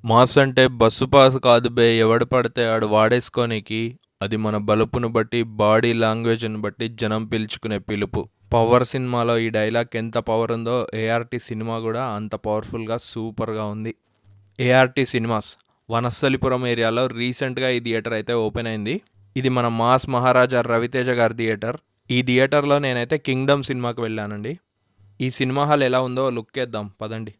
Mass అంటే bus pass కాదు బే, ఎవడు పడితే ఆడు వాడేసుకోనికి. అది మన బలుపును బట్టి, బాడీ లాంగ్వేజ్ని బట్టి జనం పిలుచుకునే పిలుపు. పవర్ సినిమాలో ఈ డైలాగ్ ఎంత పవర్ ఉందో ఏఆర్టీ సినిమా కూడా అంత పవర్ఫుల్గా సూపర్గా ఉంది. ఏఆర్టీ సినిమాస్ వనస్థలిపురం ఏరియాలో రీసెంట్గా ఈ థియేటర్ అయితే ఓపెన్ అయింది. ఇది మన మాస్ మహారాజా రవితేజ గారి థియేటర్. ఈ థియేటర్లో నేనైతే కింగ్డమ్ సినిమాకి వెళ్ళానండి. ఈ సినిమా హాల్ ఎలా ఉందో లుక్ వేద్దాం పదండి.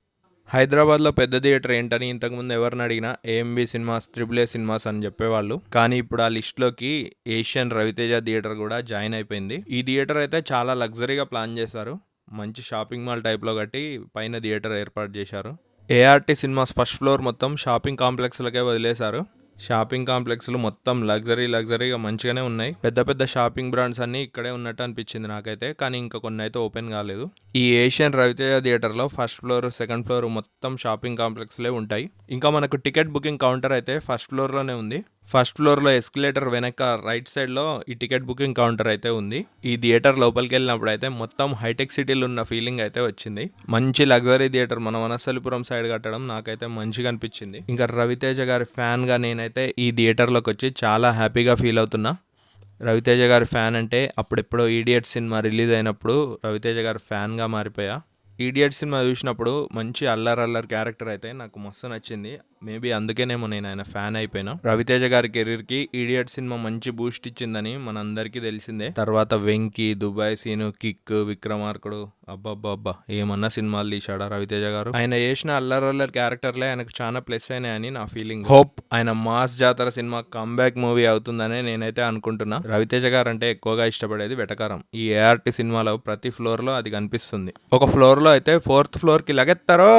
హైదరాబాద్లో పెద్ద థియేటర్ ఏంటని ఇంతకుముందు ఎవరిని అడిగినా AMB cinemas, triple A cinemas అని చెప్పేవాళ్ళు. కానీ ఇప్పుడు ఆ లిస్ట్లోకి ఏషియన్ రవితేజ థియేటర్ కూడా జాయిన్ అయిపోయింది. ఈ థియేటర్ అయితే చాలా లగ్జరీగా ప్లాన్ చేశారు. మంచి షాపింగ్ మాల్ టైప్లో కట్టి పైన థియేటర్ ఏర్పాటు చేశారు. ఏఆర్టీ సినిమాస్ ఫస్ట్ ఫ్లోర్ మొత్తం షాపింగ్ కాంప్లెక్స్లకే వదిలేశారు. షాపింగ్ కాంప్లెక్స్లు మొత్తం లగ్జరీగా మంచిగానే ఉన్నాయి. పెద్ద పెద్ద షాపింగ్ బ్రాండ్స్ అన్నీ ఇక్కడే ఉన్నట్టు అనిపించింది నాకైతే. కానీ ఇంకా కొన్ని అయితే ఓపెన్ కాలేదు. ఈ ఏషియన్ రవితేజ థియేటర్లో ఫస్ట్ ఫ్లోర్, సెకండ్ ఫ్లోర్ మొత్తం షాపింగ్ కాంప్లెక్స్లే ఉంటాయి. ఇంకా మనకు టికెట్ బుకింగ్ కౌంటర్ అయితే ఫస్ట్ ఫ్లోర్లోనే ఉంది. ఫస్ట్ ఫ్లోర్లో ఎస్కలేటర్ వెనక రైట్ సైడ్లో ఈ టికెట్ బుకింగ్ కౌంటర్ అయితే ఉంది. ఈ థియేటర్ లోపలికి వెళ్ళినప్పుడు అయితే మొత్తం హైటెక్ సిటీలో ఉన్న ఫీలింగ్ అయితే వచ్చింది. మంచి లగ్జరీ థియేటర్ మన వనస్థలిపురం సైడ్ కట్టడం నాకైతే మంచిగా అనిపించింది. ఇంకా రవితేజ గారి ఫ్యాన్గా నేనైతే ఈ థియేటర్లోకి వచ్చి చాలా హ్యాపీగా ఫీల్ అవుతున్నా. రవితేజ గారి ఫ్యాన్ అంటే అప్పుడెప్పుడో ఈడియట్ సినిమా రిలీజ్ అయినప్పుడు రవితేజ గారి ఫ్యాన్గా మారిపోయా. ఈడియట్ సినిమా చూసినప్పుడు మంచి అల్లర్ క్యారెక్టర్ అయితే నాకు మస్తు నచ్చింది. మేబీ అందుకేనేమో నేను ఆయన ఫ్యాన్ అయిపోయినా. రవితేజ గారి కెరీర్కి ఈడియట్ సినిమా మంచి బూస్ట్ ఇచ్చిందని మనందరికీ తెలిసిందే. తర్వాత వెంకీ, దుబాయ్ సీను, కిక్, విక్రమార్కుడు, అబ్బా ఏమన్నా సినిమాలు తీశాడా రవితేజ గారు. ఆయన చేసిన అల్లర్ క్యారెక్టర్లే ఆయనకు చాలా ప్లస్ అయినాయని నా ఫీలింగ్. హోప్ ఆయన మాస్ జాతర సినిమా కంబ్యాక్ మూవీ అవుతుందని నేనైతే అనుకుంటున్నా. రవితేజ గారు అంటే ఎక్కువగా ఇష్టపడేది వెటకారం. ఈ ఏఆర్టీ సినిమాలో ప్రతి ఫ్లోర్ లో అది కనిపిస్తుంది. ఒక ఫ్లోర్ లో అయితే 4th ఫ్లోర్ కి లగెత్తారో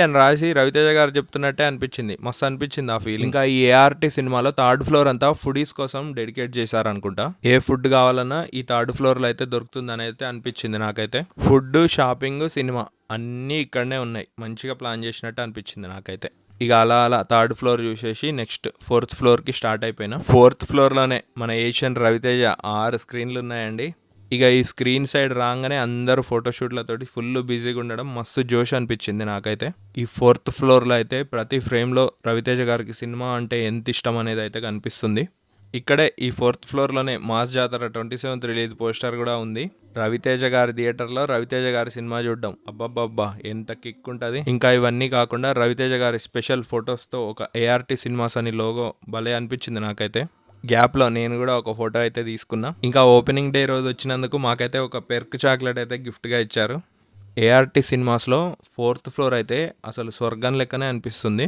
అని రాసి రవితేజ గారు చెప్తున్నట్టే అనిపించింది. మస్తు అనిపించింది ఆ ఫీల్. ఇంకా ఈ ఏఆర్టీ సినిమాలో 3rd ఫ్లోర్ అంతా ఫుడీస్ కోసం డెడికేట్ చేశారనుకుంటా. ఏ ఫుడ్ కావాలన్నా ఈ 3rd ఫ్లోర్ లో అయితే దొరుకుతుందని అయితే అనిపించింది నాకైతే. ఫుడ్, షాపింగ్, సినిమా అన్నీ ఇక్కడనే ఉన్నాయి. మంచిగా ప్లాన్ చేసినట్టు అనిపించింది నాకైతే. ఇక అలా 3rd ఫ్లోర్ చూసేసి నెక్స్ట్ 4th ఫ్లోర్కి స్టార్ట్ అయిపోయినా. 4th ఫ్లోర్లోనే మన ఏషియన్ రవితేజ 6 స్క్రీన్లు ఉన్నాయండి. ఇక ఈ స్క్రీన్ సైడ్ రాగానే అందరూ ఫోటోషూట్లతోటి ఫుల్ బిజీగా ఉండడం మస్తు జోష్ అనిపించింది నాకైతే. ఈ 4th ఫ్లోర్లో అయితే ప్రతి ఫ్రేమ్లో రవితేజ గారికి సినిమా అంటే ఎంత ఇష్టం అనేది అయితే కనిపిస్తుంది. ఇక్కడే ఈ 4th ఫ్లోర్లోనే మాస్ జాతర 27th రిలీజ్ పోస్టర్ కూడా ఉంది. రవితేజ గారి థియేటర్లో రవితేజ గారి సినిమా చూడడం అబ్బబ్బబ్బా ఎంత కిక్ ఉంటుంది. ఇంకా ఇవన్నీ కాకుండా రవితేజ గారి స్పెషల్ ఫొటోస్తో ఒక ఏఆర్టీ సినిమాస్ అని లోగో భలే అనిపించింది నాకైతే. గ్యాప్లో నేను కూడా ఒక ఫోటో అయితే తీసుకున్నా. ఇంకా ఓపెనింగ్ డే రోజు వచ్చినందుకు మాకైతే ఒక పెర్క్ చాక్లెట్ అయితే గిఫ్ట్గా ఇచ్చారు. ఏఆర్టీ సినిమాస్లో 4th ఫ్లోర్ అయితే అసలు స్వర్గం లెక్కనే అనిపిస్తుంది.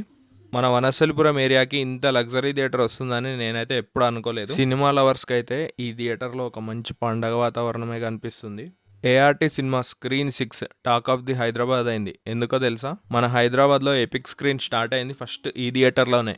మన వనస్థలిపురం ఏరియాకి ఇంత లగ్జరీ థియేటర్ వస్తుందని నేనైతే ఎప్పుడు అనుకోలేదు. సినిమా లవర్స్కి అయితే ఈ థియేటర్లో ఒక మంచి పండగ వాతావరణమే కనిపిస్తుంది. ART cinema screen 6 talk of the Hyderabad అయింది. ఎందుకో తెలుసా? మన హైదరాబాద్లో ఎపిక్ స్క్రీన్ స్టార్ట్ అయింది ఫస్ట్ ఈ థియేటర్లోనే.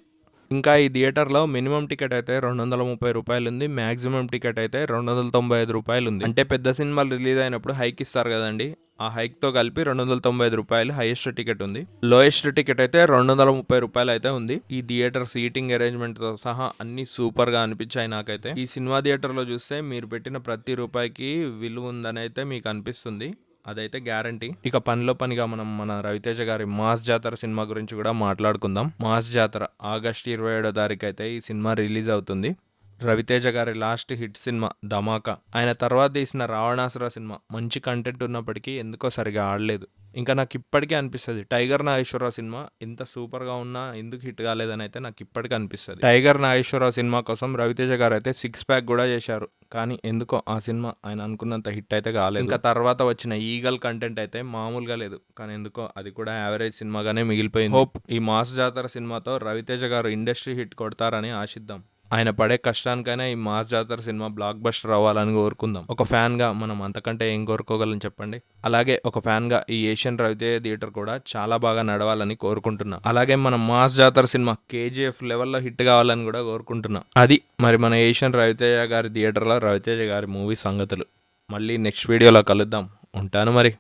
ఇంకా ఈ థియేటర్లో మినిమం టికెట్ అయితే 230 రూపాయలు ఉంది. మ్యాక్సిమం టికెట్ అయితే 295 రూపాయలు ఉంది. అంటే పెద్ద సినిమాలు రిలీజ్ అయినప్పుడు హైక్ ఇస్తారు కదండి, ఆ హైక్తో కలిపి 295 రూపాయలు హైయెస్ట్ టికెట్ ఉంది. లోయెస్ట్ టికెట్ అయితే 230 రూపాయలు అయితే ఉంది. ఈ థియేటర్ సీటింగ్ అరేంజ్మెంట్తో సహా అన్ని సూపర్గా అనిపించాయి నాకైతే. ఈ సినిమా థియేటర్లో చూస్తే మీరు పెట్టిన ప్రతి రూపాయికి విలువ ఉందని అయితే మీకు అనిపిస్తుంది. అదైతే గ్యారంటీ. ఇక పనిగా మనం మన రవితేజ గారి మాస్ జాతర సినిమా గురించి కూడా మాట్లాడుకుందాం. మాస్ జాతర ఆగస్టు 27వ తారీఖు అయితే ఈ సినిమా రిలీజ్ అవుతుంది. రవితేజ గారి లాస్ట్ హిట్ సినిమా ధమాకా. ఆయన తర్వాత తీసిన రావణాసుర సినిమా మంచి కంటెంట్ ఉన్నప్పటికీ ఎందుకో సరిగా ఆడలేదు. ఇంకా నాకు ఇప్పటికీ అనిపిస్తుంది టైగర్ నాగేశ్వరరావు సినిమా ఎంత సూపర్గా ఉన్నా ఎందుకు హిట్ కాలేదని అయితే నాకు ఇప్పటికీ అనిపిస్తుంది. టైగర్ నాగేశ్వరరావు సినిమా కోసం రవితేజ గారు అయితే 6 ప్యాక్ కూడా చేశారు. కానీ ఎందుకో ఆ సినిమా ఆయన అనుకున్నంత హిట్ అయితే కాలేదు. ఇంకా తర్వాత వచ్చిన ఈగల్ కంటెంట్ అయితే మామూలుగా లేదు. కానీ ఎందుకో అది కూడా యావరేజ్ సినిమాగానే మిగిలిపోయింది. హోప్ ఈ మాస్ జాతర సినిమాతో రవితేజ గారు ఇండస్ట్రీ హిట్ కొడతారని ఆశిద్దాం. ఆయన పడే కష్టానికైనా ఈ మాస్ జాతర సినిమా బ్లాక్ బస్టర్ అవ్వాలని కోరుకుందాం. ఒక ఫ్యాన్గా మనం అంతకంటే ఏం కోరుకోగలం చెప్పండి. అలాగే ఒక ఫ్యాన్గా ఈ ఏషియన్ రవితేజ థియేటర్ కూడా చాలా బాగా నడవాలని కోరుకుంటున్నా. అలాగే మన మాస్ జాతర సినిమా కేజీఎఫ్ లెవెల్లో హిట్ కావాలని కూడా కోరుకుంటున్నా. అది మరి మన ఏషియన్ రవితేజ గారి థియేటర్లో రవితేజ గారి మూవీ సంగతులు. మళ్ళీ నెక్స్ట్ వీడియోలో కలుద్దాం. ఉంటాను మరి.